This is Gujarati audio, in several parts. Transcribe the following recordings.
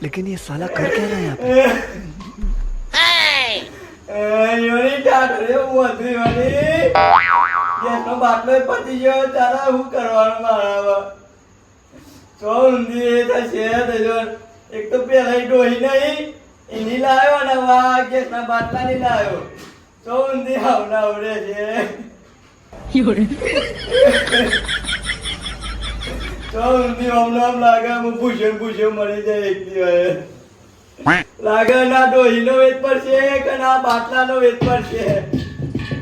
लेकिन ये साला कर क्या रहा है यहाँ पे? યોની ટાઢ રે ઉધરી વાળી ગેસનો બાટલો પતી ગયો તારા હું કરવાનું મારા તો ઊંધી થશે તજો એક તો પેલા ડોહી નહીં એની લાવ્યો ને વા ગેસના બાટલાની લાવ્યો તો ઊંધી આવડે છે તો ઊંધી હમણાં લાગે હું ભૂસ્યો મળી જાય એક દિવસ લાગે ના ડોહીનો વેચ પડશે કે ના બાટલાનો વેચ પડશે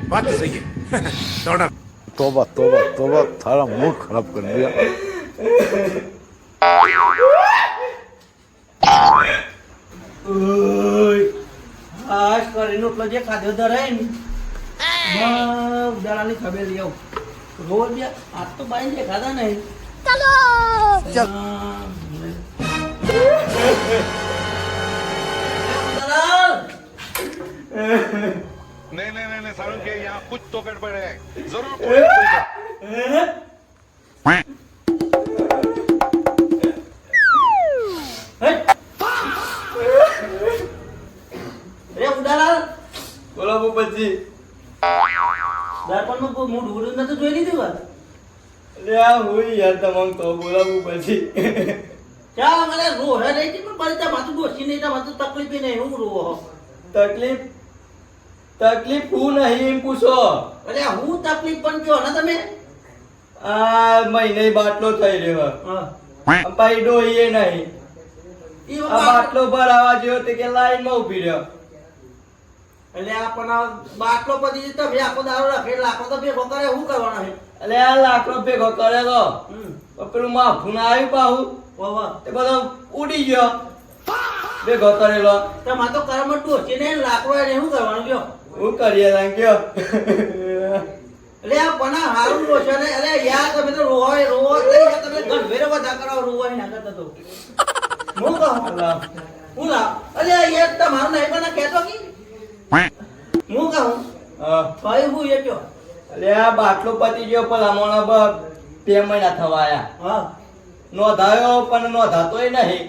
बात तो सही है दौड़ा तौबा तौबा तौबा थारा मूड खराब कर दिया ઓય આજ કરીને એટલો જે ખાધો ધરાય ને ઉદારાની ખબર લઈ આવું રોજ બે આજ તો બાઈ દેખાતા નહીં नहीं नहीं नहीं सारुण के यहाँ कुछ तो गड़बड़ है जरूर कोई ना कोई રે ઉડાલાલ બોલો ભૂપતજી દર્પણમાં કોઈ મૂડ ઉડું નતું જોઈ લીધું વાત લે આ હોય યાર તમામ તો બોલો ભૂપતજી ચા મને રોહે નહીં કે પણ પરિતા માથું દોશી નહીં તા માથું તકલીફ નહીં હું રોહો તકલીફ હું નહીં પૂછો અરે હું તકલીફ પણ કયો ને તમે આ મહિને બાટલો થઈ રહ્યો હા પાઈ ડોહીએ નહીં આ બાટલો ભરાવા જેવો તે કે લાઈનમાં ઊભી રહ્યો એટલે આ પણ બાટલો પડી તમે આખો દારો રાખે લાખો તો ભેગો કરે શું કરવાનો છે એટલે આ લાખો ભેગો કરે તો પેલું માફું ના આવ્યું પાહુ વાહ તે બધો ઉડી ગયો ભેગો કરેલો તો માં તો કરમ ડોસી ને લાકડો એને શું કરવાનું કયો હું કરીએ ગયો એટલે આ પણ હારું ડોસા ને અરે યાર તમે તો રોવો તમે ઘર ભેરો બધા કરાવો રોવાય ના કરતા તો હું કહું હું લા અરે યાર તમારું નહીં પણ કહેતો કી હું કહું ભાઈ હું એ કયો એટલે આ બાટલો પતી ગયો પેલા મોણા 2 મહિના થવા આયા હા નોંધાયો પણ નોંધાતોય નહીં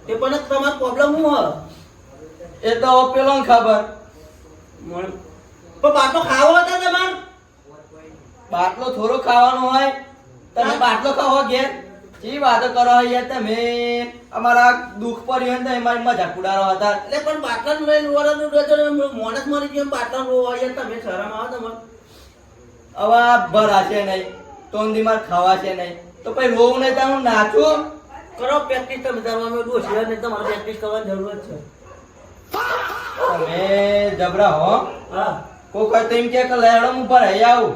તે પણ તમારો પ્રોબ્લેમ હું હ એ તો પેલો ખબર પણ બાટલો ખાવો હતા તમાર બાટલો થોડો ખાવાનો હોય તમે બાટલો ખાવો ઘેર જી વાતો કરો યાર તમે અમારા દુઃખ પડ્યું ને એમાં મજાક ઉડાડો હતા એટલે પણ બાટલાનું લઈને રોવાનું મોણસ મરી ગયો બાટલાનું રોવા યાર તમે શરમ આવે તમારે હવે ભરાશે નહીં તોંદી માર ખાવા છે નહીં તો પછી રોવું નહીં તો હું નાચું કરો પ્રેક્ટિસ તમે તમારે ડોસી ને તમારે પ્રેક્ટિસ કરવાની જરૂર છે તમે જબરા હો હા કોઈ કહે તો એમ કે લેડો હું ભરાઈ આવું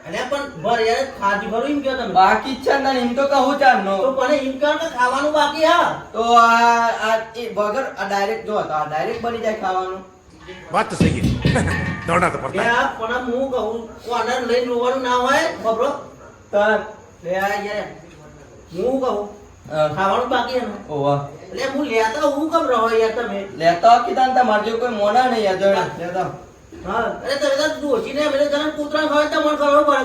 અને પણ ભર યાર ખાજી ભરું એમ કે તમે બાકી છે ને એમ તો કહું ચારનો તો પણ એમ કહો કે ખાવાનું બાકી હા તો આ વગર આ ડાયરેક્ટ જો તો આ ડાયરેક્ટ બની જાય ખાવાનું बात तो सही है दौड़ा तो पड़ता है યાર પણ હું કહું કોર્નર લઈને રોવાનું ના હોય બબરો તાર લે આ યાર હું કહું ખાવાનું બાકી છે ને ઓવા એટલે હું લેતા હું કમ રહો યાર તમે લેતા કીધા તમાર જો કોઈ મોના નહીં યાર જણા લેતા હા અરે તમે તો દોશી ને મેરે જણ કૂતરા ખાવે તો મન કરવો પડે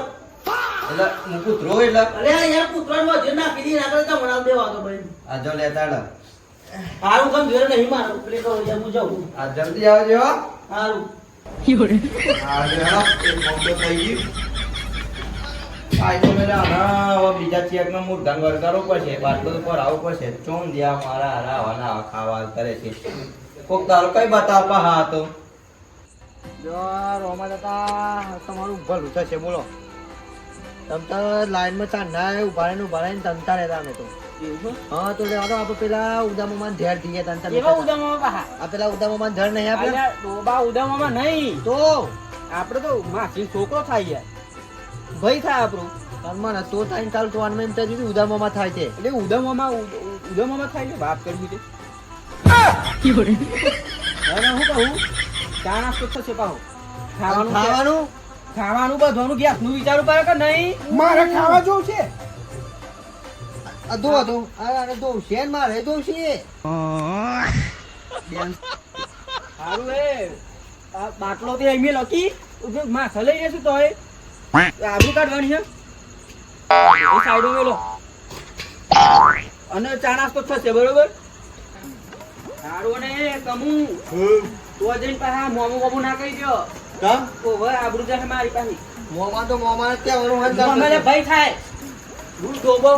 એટલે હું કૂતરો એટલે અરે યાર કૂતરા માં જે નાખી દી નાખે તો મનાવ દેવા તો ભાઈ આ જો લેતા ડા હારું કમ ઘરે નહીં મારું પ્લે કરો યાર હું જાઉં આ જલ્દી આવજો હારું યોરે આ જો એક મોટો થઈ ગયું આઈ તો મેરા ના બીજા ચેક નો મૂળ ધનવર કરવો પડશે બાટલો તો પર આવો પડશે ચોમ દિયા મારા હરાવાના ખાવા કરે છે કોક તારો કઈ બતાવપા હા તો જો રોમા દાદા તમારું ભલું થશે બોલો તમ તો લાઈન માં ચાંદા ઉભા રહીને તમતા રહેતા અમે તો હા તો લેવાનો આપણે પેલા ઉદામામાં ધેર થઈ ગયા તંતર એવા ઉદામામાં પાહા આ પેલા ઉદામામાં ધેર નહીં આપણે ડોબા ઉદામામાં નહીં તો આપણે તો માસી છોકરો થાય યાર ભાઈ થાય આપણું તનમાં તો થાય કાલ તો આનમાં એમ થાય ઉદામામાં થાય છે એટલે ઉદામામાં થાય છે વાત કરવી છે હું કહું ચા નાસ્તો થશે પાહો ખાવાનું બધું ગેસ નું વિચારવું પડે કે નહીં મારે ખાવા જોઉં છે અધો અરે દો શેન મારે દો છે સારું એ આ બાટલો તે એમે લકી માથે લઈ જશું તો આબરૂ કાઢવાની છે એ સાઈડો મેલો અને ચા નાસ્તો થશે બરોબર. સારું ને કમું તો જઈને પાછા મોમો બાબુ ના કહી દો. ઓવે આબરૂ જશે મારી પાસે. મોમાં તો મોમાં ત્યાં વરું હોય ભાઈ થાય હું ડોબો.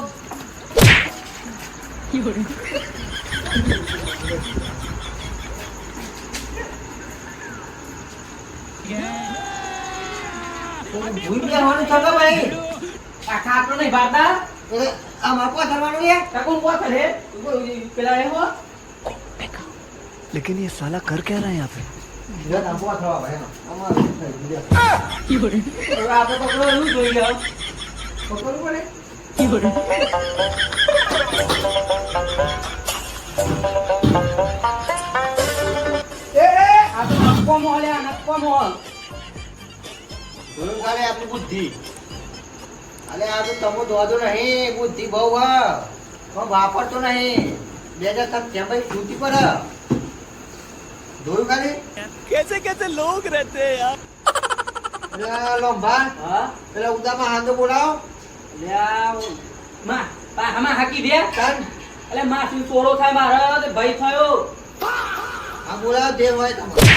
लेकिन ये साला कर क्या रहा है यहाँ पे? આપણી બુદ્ધિ અલે આ તો તમો દોડો નહીં બુદ્ધિ બહુ પણ વાપરતો નહીં. 2007 ત્યાં ભાઈ છૂટી પર જોયું ખાલી कैसे कैसे लोग रहते हैं यार? અરે લોંભા પેલા ઉદામાં હાંધો બોલાવો. હાકી દે એટલે માં શું સોળો થાય મારા ભાઈ થયો. હા બોલાવો દેવ હોય તમારે.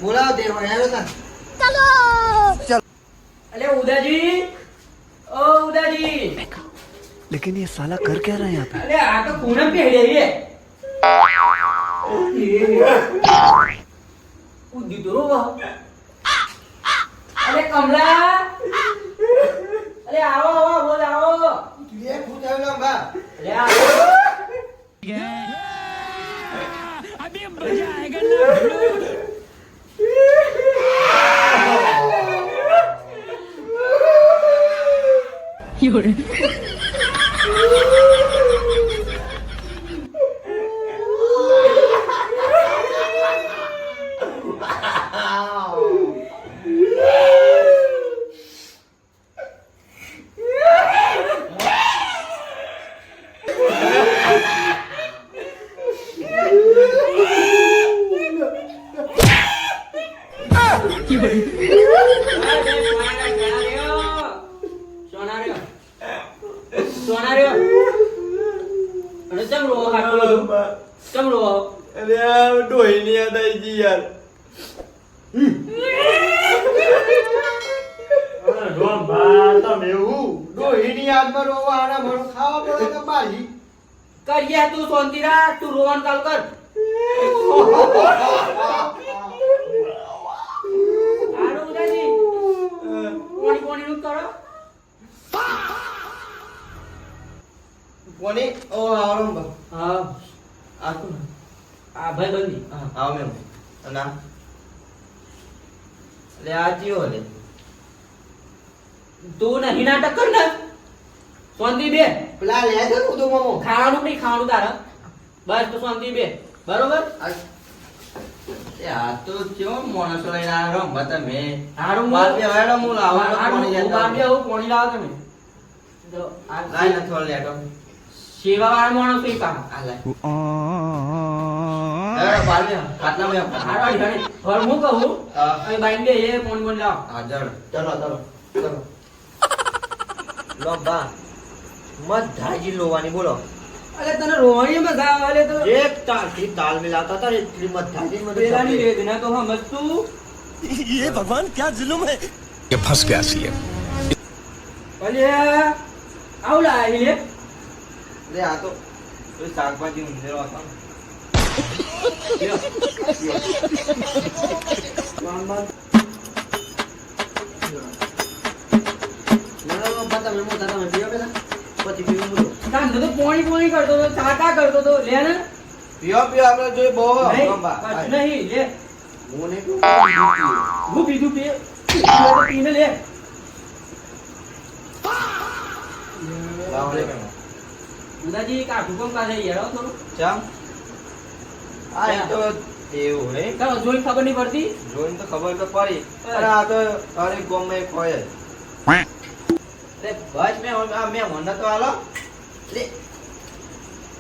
બોલાવો દેવ હોય આવ્યો તા. અલે ઉદાજી ઓ ઉદાજી. लेकिन ये साला कर क्या रहा है यहाँ पे? અલે આ તો પૂનમ પહેરી છે. ઉદી તો રો. અલે કમલા અલે આવો આવો બોલ આવો. લે ખુદ આવ્યો બા. લે આવો. અભી મજા આયેગા ના. કરીએ તું શાંતિ રાખ. તું રોવાનું ચાલુ કર. કોની નું કરો કોની. ઓ આવડો હા આ તું આ ભાઈ બંધી આવ મેં ના લે આ જીઓ લે તું નહીં નાટક કર ને શાંતિ બે. પેલા લે છે તું તો મમો ખાવાનું નહીં ખાવાનું તારા બસ તો શાંતિ બે બરોબર. આ તો કેવો મોણસો લઈને આ રમ બતા મે હારું બાર બે વાળો મુ લાવો પાણી જતો બાર બે હું પાણી લાવો તમે તો આ લાઈ ન થોડ લેટો સેવા વાળા મોણસો ઈ પા આ લાઈ અરે બાર બે ખાટલા મે હારો ઘણી ઘર હું કહું અહીં બાઈન બે એ કોણ કોણ લાવ હા જડ ચલો ચલો લો બા મત ધાજી લોવાની બોલો. અરે તને રોહણી માં ગાવ વાલે તો એક તાલ થી તાલ મિલાતા હતા એટલી મત ધાજી મને પેલાની વેદના તો સમજ તું. ये भगवान क्या जुल्म है? ये फंस गया सीएम. અલે આવલા આવી લે લે આ તો શાકભાજી ઉંદેરો હતો પોણી કરતો તો ચાટા કરતો તો લે ને પીઓ પીઓ આપણે જોઈ બહુ નહીં લે હું નહીં હું બીજું પીને લે ઉદાજી કાઠું કોમ પાસે યાર થોડું ચમ આ તો એવું હે તો જોઈ ખબર નહીં પડતી. જોઈને તો ખબર તો પડી અરે આ તો અરે ગોમ મે ખોય રે બસ મે મને તો આલો લે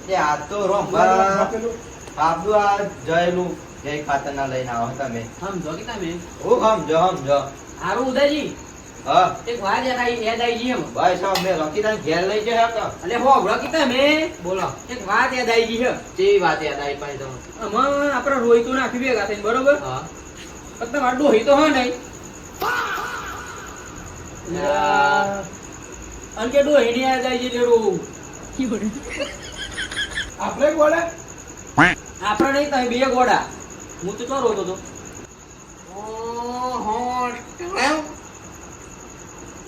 લે આ તો રોમ આપડું આ જયલું જય ખાતર ના લઈને આવો તમે સમજો કે તમે ઓ સમજો હારું ઉદાજી હા એક વાત યાદ આવી ગઈ એમ. ભાઈ સાહેબ મેં રકીલાને ઘેર લઈ ગયા હતા. એટલે હોભળો કે તમે બોલો એક વાત યાદ આવી ગઈ છે. કેવી વાત યાદ આવી ભાઈ તમે? આમાં આપણે રોહિતું નાખી ભેગા થઈને બરોબર. હા પણ તમારે ડોહી તો હે નહીં. અને કે ડોહી ની યાદ આવી ગઈ લેડું. આપણે બોલે આપણે નહીં તમે બે ગોડા. હું તો ચો રોતો હતો.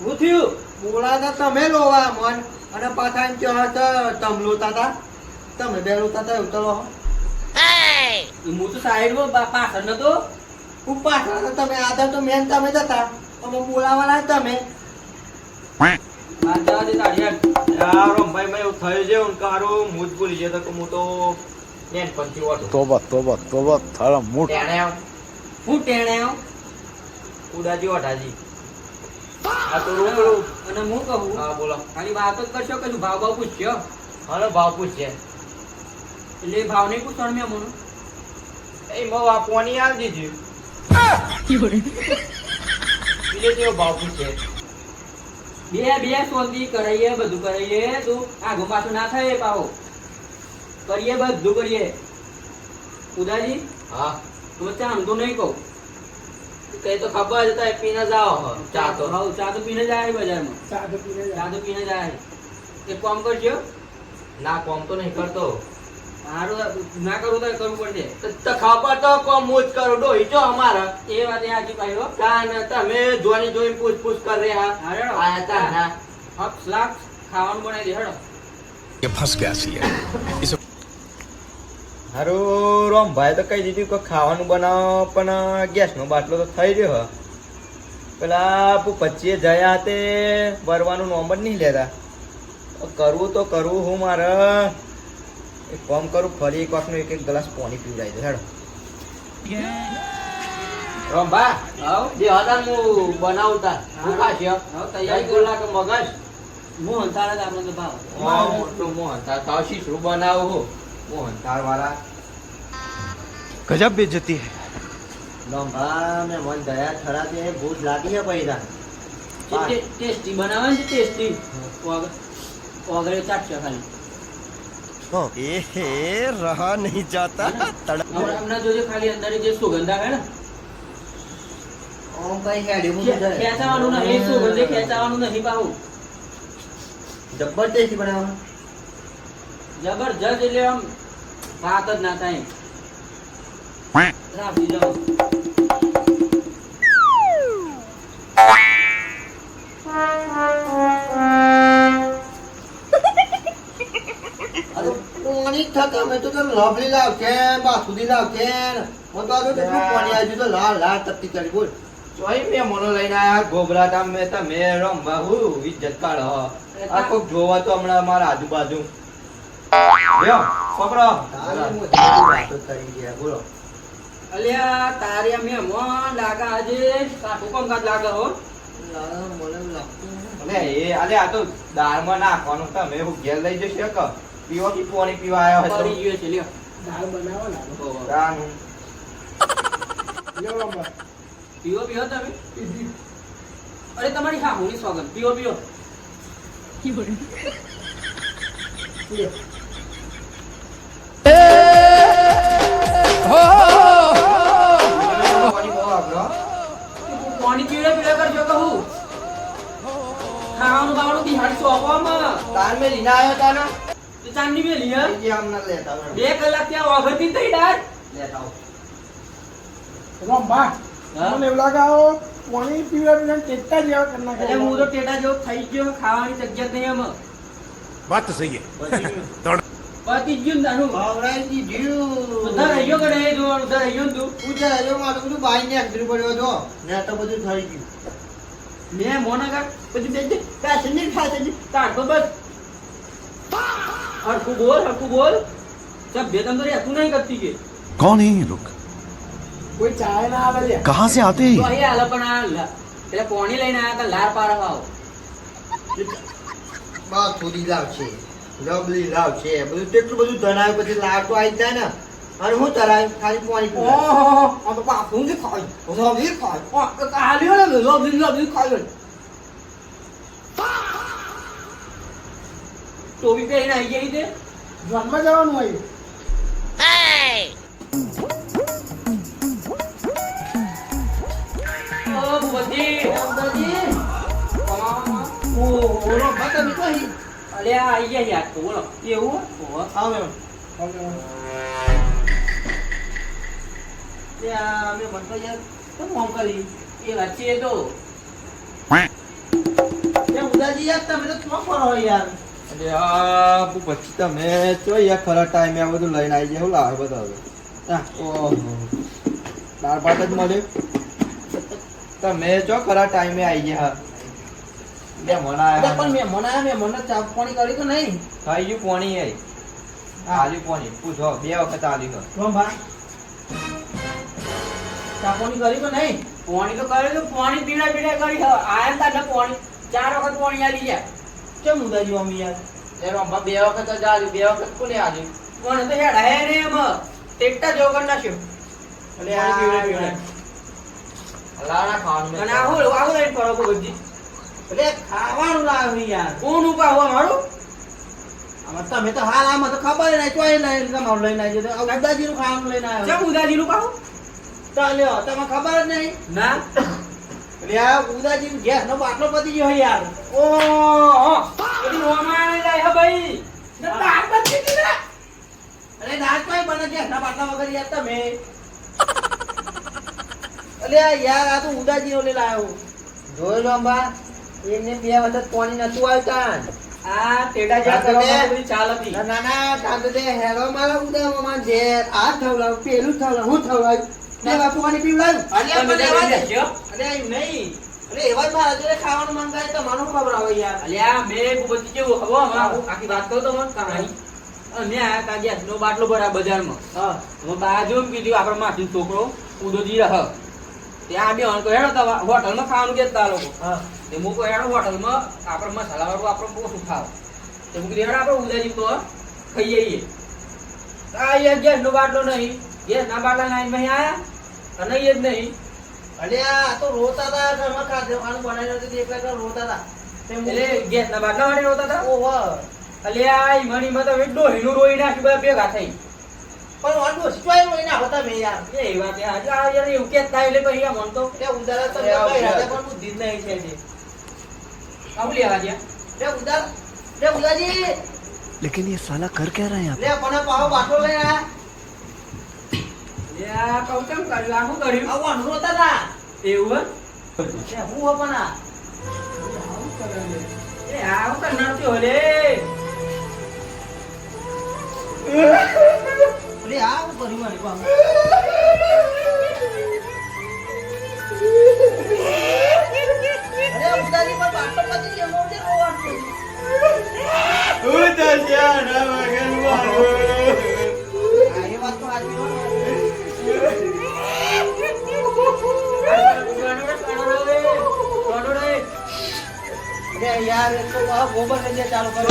હું થયું? બોલાતા તમે લોવા મન અને પાછા એમ કહો તો તમ લોતા હતા. તમે બે લોતા હતા એવું તો લો. હું તો સાઈડમાં પાછળ નતો. હું પાછા હતા તમે આદર તો મેન તમે જતા અમે બોલાવાના તમે. વાત જવા દે તારી યાર. યાર ભાઈ મેં એવું થયું છે હું કારું હું જ ભૂલી ગયો તો કે હું તો નેન પંચી વાળો तोबा तोबा तोबा थारा मुठ ટેણે આવ હું ટેણે આવ. ઉડાજી વટાજી આ તો રૂબરૂ. અને હું કહું હા બોલો ખાલી વાત જ કરશો કે ભાવ ભાવ પૂછ્યો. હાલો ભાવ પૂછશે એટલે એ ભાવ નહીં પૂછવાનું મેં મને. એ મો આ પોની આલ દીધી બીજો કેવો ભાવ પૂછશે? બે સોંધી કરાઈએ બધું કરાઈએ તું આગો પાછું ના થાય એ પાહો કરીએ બધું કરીએ. ઉદાજી હા તમે ચા તો નહીં કહું. કઈ તો ખબર જ હતા પીને જાઓ ચા તો હા ચા તો પીને જાય બજારમાં. ચા તો પીને જાય. ચા તો પીને જાય. એક કામ કરજો. ના કોમ તો નહીં કરતો. હારું ના કરું તો કરવું પડશે. તો ખબર તો કોમ હું જ કરું ડોહી જો અમારા એ વાત એ સાચી પાડ્યો. કાન તમે જોની જોઈ પૂછ કર રહ્યા હારે હેડો. આયા તા ના હક લાખ ખાવાનું બનાવી દે હેડો. હારું રોમ ભાઈ તો કહી દીધું કે ખાવાનું બનાવો પણ ગેસનો બાટલો તો થઈ રહ્યો. પેલા પચીએ જયા તે ભરવાનું નોમ જ નહીં લેતા. કરવું તો કરવું હું મારે એક કામ કરું ફરી એક વાતનું એક ગ્લાસ પાણી પીવડાવી દે હેડો. રોમભા આવ બે હતા હું બનાવતા શું ખાશે આવ તૈયારી તૈયારી કલાક મગજ મોહન તારા જ આપણો તો ભાવ. મોટો મોહનથાળ ખાવ શીશું બનાવું હું મોહનથાળ વાળા. गजब बेइज्जती है. રોમભા મેં મન દયા ખરા તે ભૂખ લાગી છે પૈસા ટેસ્ટી બનાવે છે ટેસ્ટી. વગરે ચાટશે ખાલી. रहा नहीं जाता. હમણાં જોજો ખાલી અંદર જે સુગંધ આવે ને ઓમ કઈ હેડી હું ખેંચાવાનું નહીં. સુગંધે ખેંચાવાનું નહીં પાહું. જબરદસ્તી બનાવવાનું. જબરજસ્ત એટલે આમ વાત જ ના થાય. રાખી જાઓ. પાણી થતા મેં તો લવલી લાવશે બાસુદી લાવશે હું તો આજુ કેટલું પાણી આવ્યું તો લાલ લાલ તપતી કરી બોલ ચોઈ મેં મોનો લઈને આયા ગોબરા તા મેં તમે રમવા હું ઇજ્જત કાઢો આ કોક જોવા તો હમણાં અમારા આજુબાજુ લ્યો પકડો વાતો કરી ગયા બોલો અલ્યા તારે મહેમાન લાગે આજે કાઠું કામકાજ લાગે હો. અલે એ અલે આ તો દાળમાં નાખવાનું તમે હું ઘેર લઈ જશે કે પીવો કે પાણી પીવા આવ્યો હતો ફરી ગયો છે લ્યો. દાળ બનાવો ને રાનું લ્યો રંબા. પીવો પીવો તમે. અરે તમારી હા હું સોગન પીવો પીવો. લ્યો. પાણી બહુ આપલો પાણી પીવડે પીવડે કરજો કહું. ખાવાનું બાવાનું બિહાડી સોંપવામાં તાર મેં લીના આવ્યો તા ને તો ચાંદની મેલી હે. એ આમ ના લેતા હોય. 2 કલાક ત્યાં ઓગળતી થઈ ડાર. લેતા આવો. રંબા. હા? મને એવું લાગે આવો પાણી પીવા પીવા ટેટા જેવા કરી નાખે. એટલે હું તો ટેટા જેવો થઈ ગયો. ખાવાની જગ્યા નહીં એમાં. बात तो सही है પતી જ ગયું ને તારું. ભાવરાઈ દીધું. ઉધર રહ્યો કે નહીં જોવાનું? ઉધર રહ્યો ને તું? પૂજા રહ્યો મારું બધું બાઈ ને અક્ષર પડ્યો છો ને તો બધું થઈ ગયું. મેં મોના પછી બે પેસેન્જર ખાસે તાર તો બસ હરખું બોલ સભ્ય તમ તો રહેતું નહીં કરતી કે कौन है ये लोग કોઈ ચાય ના આવે લ્યા. कहाँ से आते તો हैं અહીં હાલ પણ એટલે પોણી લઈને આયા તા લાર પારવા આવો. બાસુદી લાવશે લવલી લાવશે બધું કેટલું બધું ધનાવ્યું પછી લાવ તો આવી જાય ને અને હું તરાય ખાલી પાણી પીવું. આ તો પાછું જ ખાય. લોબી ખાય. હાલ્યો ને લોબી ખાય. ટોપી પહેરીને આવી ગઈ તે જોનમાં જવાનું હોય ઓ બધી ઓલો બતા મી કહી અલે આ આવી ગયા યાર તો બોલો એવું ઓહો. આવે યાર મે મન તો યાર કેમ મોમ કરી એ વાત છે તો એ ઉદાજી યાર તમે તો ક્યાં ફરો યાર અરે આ પછી તમે ચો યાર ખરા ટાઈમે આ બધું લઈને આવી જાય હું લાવે બતાવો ઓહો દાળ ભાત જ મળે તમે જો ખરા ટાઈમે આવી ગયા મેં મનાયા પણ મેં મનાયા મેં મને ચા પાણી કરી તો નહીં થઈ ગયું પાણી આઈ આલી પાણી પૂછો 2 વખત આલી કર કોણ ભા ચા પાણી કરી તો નહીં પાણી તો કરે તો પાણી પીડા પીડા કરી આયા તા પાણી 4 વખત પાણી આલી ગયા કેમ ઉદાજી મમ્મી યાર એ રોંબા 2 વખત જ આલી 2 વખત કોને આલી કોણ તો હેડા હે ને એમ ટેકટા જોગર નાખ્યો એટલે પાણી પીવડે આ લાડા ખાવાનું અને આવો લઈને ફરો બધી એટલે ખાવાનું લાવી યાર કોણ ઉપા હો મારું આમાં તમે તો હાલ આમાં તો ખબર નહીં કોઈ લઈને તમારું લઈને આવી જતો ઉદાજી નું ખાવાનું લઈને આવ્યો ચમ ઉદાજીનું પાહો ચાલ્યો તમે ખબર જ નહીં ના એટલે આ ઉદાજી ગેસ નો બાટલો પતી ગયો યાર ઓહો એની રોમાણે જાય હે ભાઈ દાળ પતી ગઈ ને અરે દાળ કોઈ બને ગેસ ના બાટલા વગર યાર તમે અલે યાર આ તો ઉદાજી ઓલે લાવ્યો જોઈ લો અંબા એને 2 વખત પાણી નતું આવતા આ ટેડા જા કરવા બધી ચાલ હતી ના ના તાંત દે હેરો મારા ઉદામાં માં જે આ થવલાવ પેલું થવલાવ હું થવલાવ તે બાપુ પાણી પીવડાવ અલ્યા મને લેવા દેજો અરે એમ નહીં અરે એવા જ મારા જોડે ખાવાનું માંગાય તો મને શું ખબર આવે યાર અલ્યા મેં બધી કેવું હવો હું આખી વાત કહું તો મને કહાની અને આ કાજે નો બાટલો ભરા બજારમાં હા હું બાજુ કીધું આપણો માસી છોકરો ઉદોજી રહ ત્યાં બે અણ તો હેડો તા હોટલમાં ખાવાનું કેતા લોકો હા તે મુકો હેડો હોટલમાં આપણે મસાલા વાળું આપણે ઓછું ખાવ તે મુકો હેડો આપણે ઉદાજી તો ખાઈએ ઈએ આ યાર ગેસ નો બાટલો નહીં ગેસ ના બાટલા નાઈ મહી આયા અને એ જ નહીં અરે આ તો રોતા હતા ઘરમાં ખાવાનું બનાવી નતું એકલા તો રોતા હતા એટલે ગેસ ના બાટલા વાળી રોતા હતા ઓહો અલ્યા ઈ મણી માં તો એટલો હીનું રોઈ નાખી બધા ભેગા થઈ પણ વાંધો સ્ટોય રોઈને હતા મે યાર એ વાત યાર આ યાર એવું કે થાય એટલે પછી મન તો તે ઉદારા તો કઈ રાતે પણ બુદ્ધિ જ નહીં છે જે આવું લેવા ગયા રે ઉદાજી लेकिन ये साला कर क्या रहा है લે પણ પાવ બાટલો લઈને આ યા કઉ કેમ કર્યું આ શું કર્યું આવું રોતા હતા એવું લે હું હો પણ આ એ આવું કરનાર થી હોલે લે આ હું કર્યું મારી પાવ અરે ઉદાજી પર બાટલો પતી ગયો મોટે રોવાનું આ એ વાત તો સાચી હો અરે યાર એ તો આ ગોબર લઈને ચાલુ કરો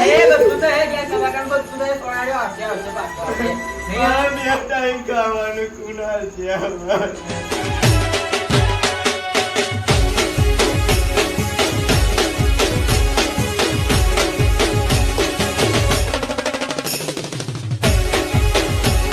એ બધું તો હે ગયા સવાકાન બધું તો સોનાડ્યો આવશે પાછો નહીં ટાઈમ ખાવાનું કુના છે